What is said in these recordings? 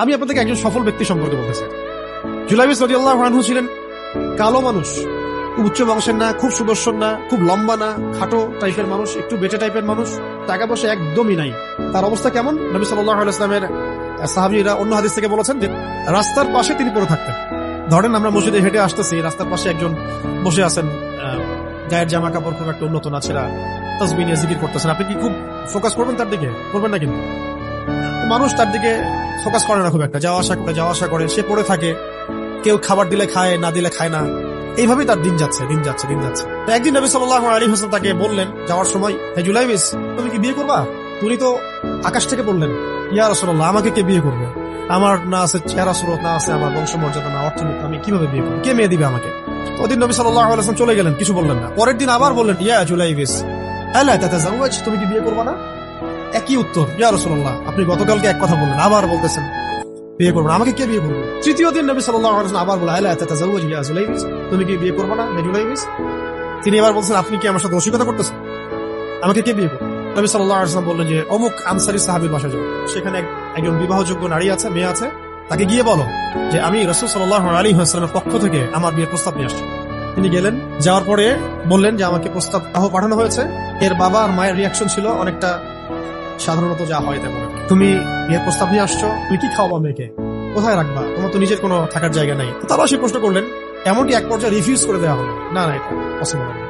আমি আপনাদেরকে একজন সফল ব্যক্তি সম্পর্কে বলতেছি। জুলাইবিস রাদিয়াল্লাহু আনহু ছিলেন কালো মানুষ, খুব উচ্চ বংশের না, খুব সুদর্শন না, খুব লম্বা না, খাটো টাইপের মানুষ, একটু বেটে টাইপের মানুষ, টাকা পয়সা একদমই নাই। তার অবস্থা কেমন? নবী সাল্লাল্লাহু আলাইহি ওয়াসাল্লামের সাহাবীরা অন্য হাদিস থেকে বলেছেন যে রাস্তার পাশে তিনি পড়ে থাকতেন। ধরেন আমরা মসজিদে হেঁটে আসতেছি, রাস্তার পাশে একজন বসে আছেন, গায়ের জামা কাপড় খুব একটা উন্নত না, ছেঁড়া, তাসবিহ নিয়ে জিকির করতেছেন। আপনি কি খুব ফোকাস করবেন তার দিকে? করবেন না। কিন্তু মানুষ তার দিকে ফোকাস করে না খুব একটা, যাওয়া আসা করে, সে পড়ে থাকে। কেউ খাবার দিলে খায়, না দিলে খায় না, এইভাবেই তার দিন যাচ্ছে। তো একদিন নবী সাল্লাল্লাহু আলাইহি ওয়াসাল্লাম তাকে বললেন যাওয়ার সময়, হে জুলাইবিস, তুমি কি বিয়ে করবা? তুমি তো আকাশ থেকে বললেন, ইয়া রাসূলুল্লাহ, আমাকে কে বিয়ে করবে? আমার না আছে চেহারা সুরত, না আছে আমার বংশমর্যাদা, না অর্থনীতি, আমি কিভাবে বিয়ে করবো? কে মেয়ে দিবে আমাকে? ওদিন নবী সাল্লাল্লাহু আলাইহি ওয়াসাল্লাম চলে গেলেন, কিছু বললেন না। পরের দিন আবার বললেন, ইয়া জুলাইবিস, আলা তাতাযাওয়াজ, তুমি কি বিয়ে করবা না? একই উত্তর, ইয়া রাসূলুল্লাহ, আপনি গতকালকে এক কথা বললেন, আবার বলতেছেন বিয়ে করবো না, আমাকে কে বিয়ে করবে? তৃতীয় দিন নবী সাল্লাল্লাহু আলাইহি ওয়াসাল্লাম আবার বললেন, আলা তাতাযাওয়াজ ইয়া জুলাইবিস, তুমি কি বিয়ে করবে না হে জুলাইবিস? তিনি এবার বলছেন, আপনি কি আমার সাথে রসিকতা করতেছেন? আমাকে কে বিয়ে করবে? নবী সাল্লাল্লাহু আলাইহি ওয়াসাল্লাম বললেন যে অমুক আনসারী সাহাবীর বাসায় যাও, সেখানে একজন বিবাহযোগ্য নারী আছে, মেয়ে আছে, তাকে গিয়ে বলো যে আমি রাসূল সাল্লাল্লাহু আলাইহি ওয়াসাল্লামের পক্ষ থেকে আমার বিয়ের প্রস্তাব নিয়ে আসছি। তিনি গেলেন, যাওয়ার পরে বললেন যে আমাকে প্রস্তাব পাঠানো হয়েছে। এর বাবা আর মায়ের রিয়াকশন ছিল অনেকটা সাধারণত যা হয় তেমন। তুমি বিয়ের প্রস্তাব নিয়ে আসছো, তুমি কি খাওয়াবা মেয়েকে? কোথায় রাখবা? তোমার তো নিজের কোনো থাকার জায়গা নাই। তারাও সে প্রশ্ন করলেন, এমনকি এক পর্যায়ে রিফিউজ করে দেওয়া হলো, না না, এটা পসিবল না।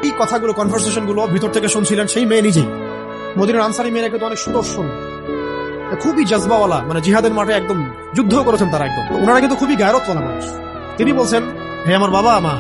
এই কথাগুলো, কনভারসেশন গুলো ভিতর থেকে শুনছিলেন সেই মেয়ে নিজেই। মদিনার আনসারী মেয়েরা কিন্তু অনেক সুদর্শন, খুবই জজবাওয়ালা, মানে জিহাদের মাঠে একদম যুদ্ধ করেছেন তারা, একদম। ওনারা কিন্তু খুবই গায়রতওয়ালা মানুষ। তিনি বলছেন, হে আমার বাবা মা,